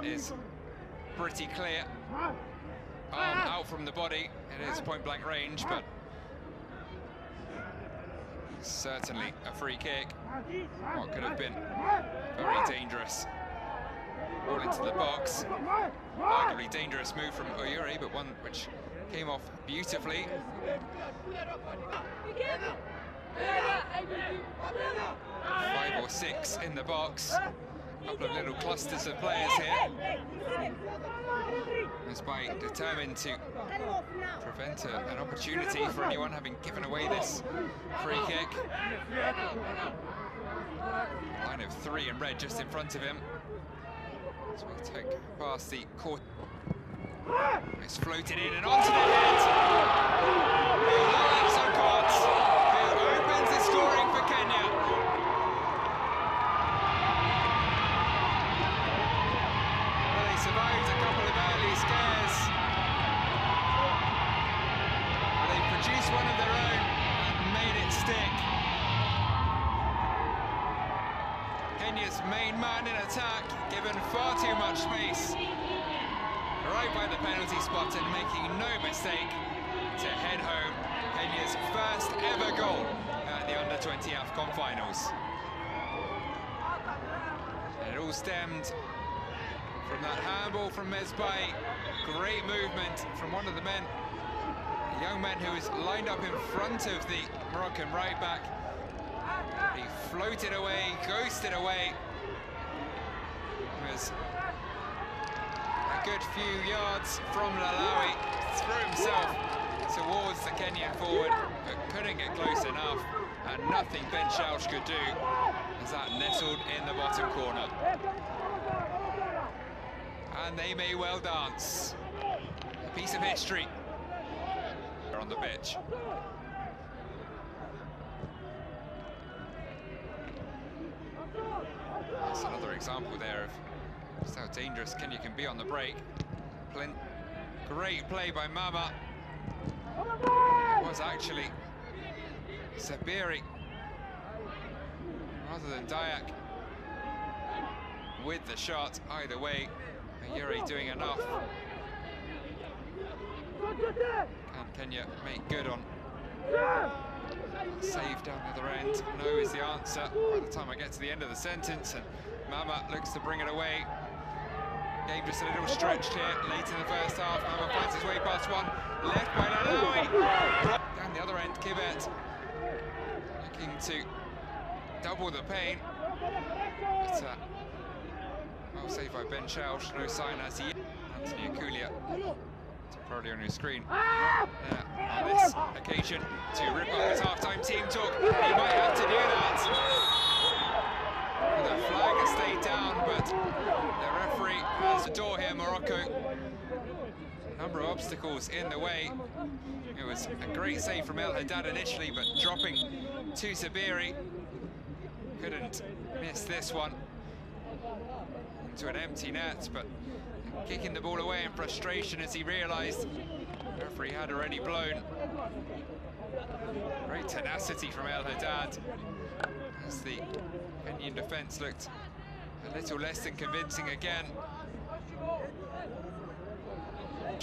is pretty clear. Arm out from the body. It is point-blank range, but certainly a free kick. What could have been very dangerous. All into the box. Arguably dangerous move from Oyuri, but one which came off beautifully. 5 or 6 in the box. A couple of little clusters of players here. Mezbai determined to prevent an opportunity for anyone, having given away this free kick. Line of 3 in red just in front of him. So we take past the court. It's floated in and onto the head. Lawrence on court, who opens the scoring for Kenya. Well, they survived a couple of early scares. But they produced one of their own and made it stick. Kenya's main man in attack, given far too much space. Right by the penalty spot and making no mistake to head home Kenya's first ever goal at the Under-20 AFCON finals. And it all stemmed from that handball from Mezbai. Great movement from one of the men, a young man who was lined up in front of the Moroccan right back. He floated away, ghosted away. It was a good few yards from Lalawi, threw himself towards the Kenyan forward, but couldn't get close enough, and nothing Ben Schausch could do as that nestled in the bottom corner. And they may well dance. A piece of history on the pitch. That's another example there of just how dangerous Kenya can be on the break. Great play by Mama. It was actually Sabiri rather than Dayak with the shot. Either way, Oyuri doing enough. Can Kenya make good on save down the other end? No is the answer by the time I get to the end of the sentence, and Mama looks to bring it away. Game just a little stretched here late in the first half. Mama finds his way past one, left by Lalawi. Down the other end, Kibet looking to double the pain. But well saved by Ben Schausch, no sign as he. Anthony Akulia, probably on your screen. On this occasion to rip up his half-time team talk. He might have to do that. The flag has stayed down, but the referee has the door here, Morocco. A number of obstacles in the way. It was a great save from El Haddad initially, but dropping to Sabiri. Couldn't miss this one. Into an empty net, but kicking the ball away in frustration as he realised the referee had already blown. Great tenacity from El Haddad as the Kenyan defence looked a little less than convincing again.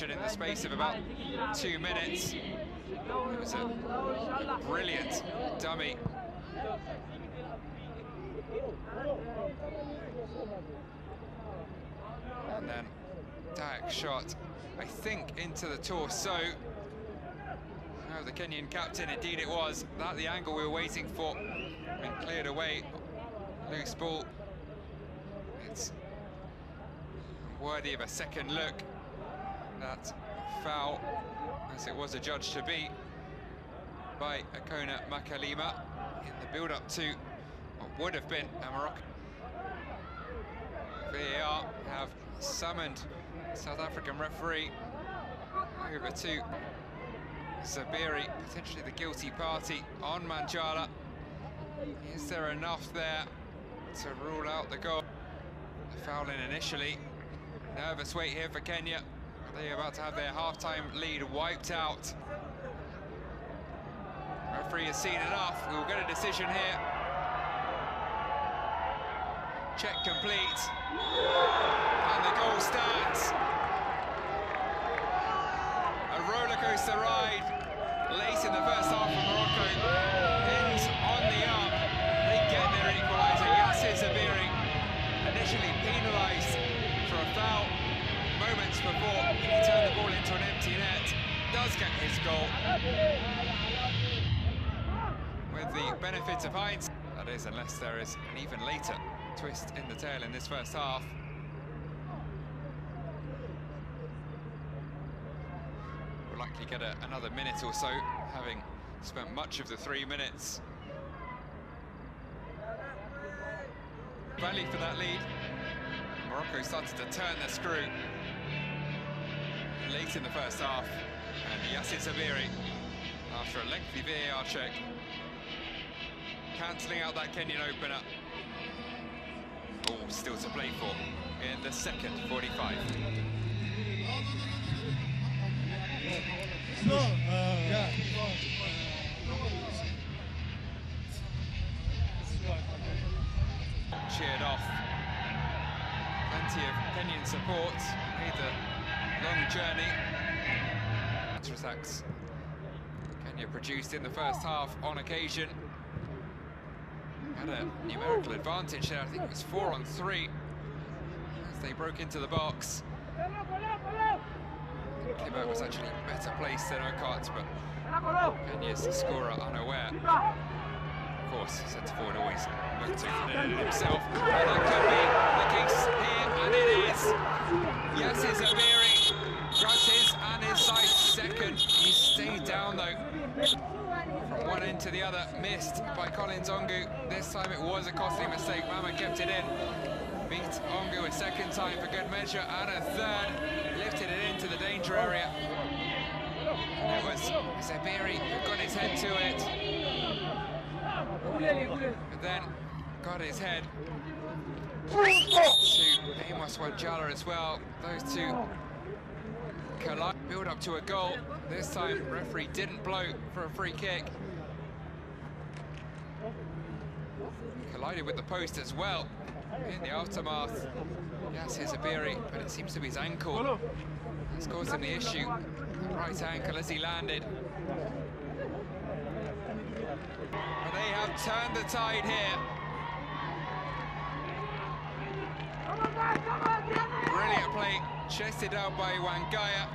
In the space of about 2 minutes. It was a brilliant dummy. And then Dayak shot, I think, into the torso. Oh, the Kenyan captain, indeed it was. That the angle we were waiting for. Been cleared away. Loose ball. It's worthy of a second look. That foul, as it was adjudged to be by Akona Makalima in the build-up to what would have been a Moroccan. VAR have summoned South African referee over to Sabiri, potentially the guilty party on Manjala. Is there enough there to rule out the goal? The foul in initially. Nervous wait here for Kenya. They're about to have their half-time lead wiped out. Referee has seen enough. We'll get a decision here. Check complete. And the goal penalised for a foul moments before he turned the ball into an empty net. Does get his goal with the benefit of hindsight. That is, unless there is an even later twist in the tail in this first half. We'll likely get another minute or so, having spent much of the 3 minutes. Rally for that lead. Morocco started to turn the screw late in the first half, and Yasser Zabiri, after a lengthy VAR check, cancelling out that Kenyan opener. All still to play for in the second 45. Cheered off. Plenty of Kenyan support. Made the long journey. Counterattacks Kenya produced in the first half on occasion. Had a numerical advantage there. I think it was 4 on 3 as they broke into the box. Kibet was actually better placed than Urquhart, but Kenya's scorer unaware. Of course, centre forward always looked to clear it himself. And that could be the case here, and it is. Yasser Zabiri grabs his and his side's second. He stayed down though. From one end to the other, missed by Collins Ongu. This time it was a costly mistake. Mama kept it in. Beat Ongu a second time for good measure, and a third. Lifted it into the danger area. And it was Zabiri who got his head to it. But then got his head to Amos Wanjala as well. Those two collide, build up to a goal. This time referee didn't blow for a free kick. Collided with the post as well in the aftermath. Yasser Zabiri, but it seems to be his ankle that's caused him the issue. Right ankle as he landed. But they have turned the tide here. Brilliant play, chested out by Wangaya.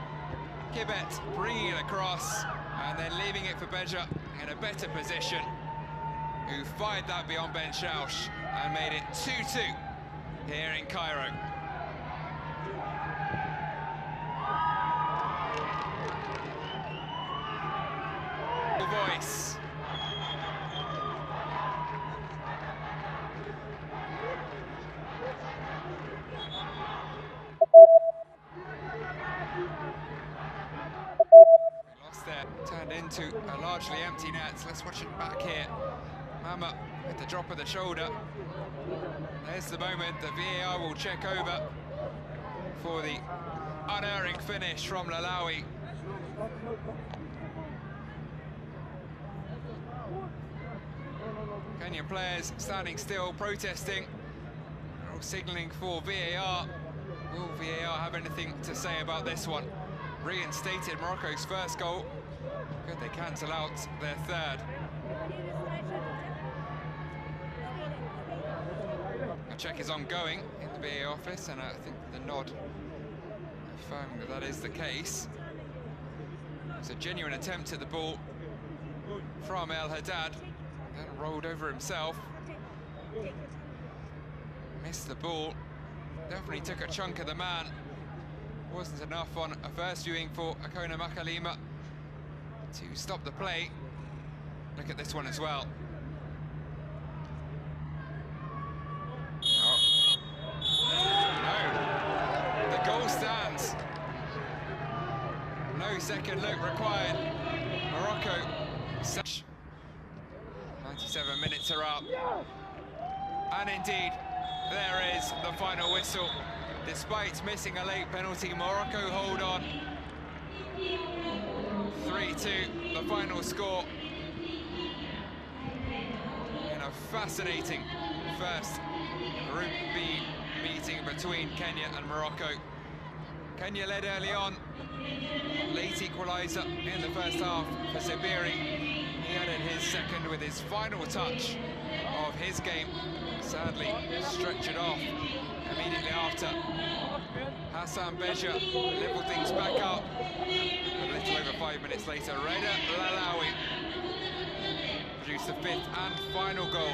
Kibet bringing it across and then leaving it for Beja in a better position, who fired that beyond Ben Schausch and made it 2-2 here in Cairo. Voice. Lost there, turned into a largely empty net. So let's watch it back here. Mama with the drop of the shoulder. There's the moment the VAR will check over for the unerring finish from Lalawi. Kenyan players standing still, protesting. They're all signalling for VAR. Will VAR have anything to say about this one? Reinstated Morocco's first goal. Could they cancel out their third? A check is ongoing in the VAR office, and I think the nod affirming that that is the case. It's a genuine attempt at the ball from El Haddad. Then rolled over himself. Missed the ball. Definitely took a chunk of the man. Wasn't enough on a first viewing for Akona Makalima to stop the play. Look at this one as well. Oh. No. The goal stands. No second look required. Morocco. 97 minutes are up, and indeed there is the final whistle. Despite missing a late penalty, Morocco hold on. 3-2 the final score in a fascinating first Group B meeting between Kenya and Morocco. Kenya led early on, late equalizer in the first half for Zabiri. He added his second with his final touch of his game. Sadly, stretched it off immediately after. Hassan Beja levelled things back up. A little over 5 minutes later, Reda Lalawi produced the 5th and final goal.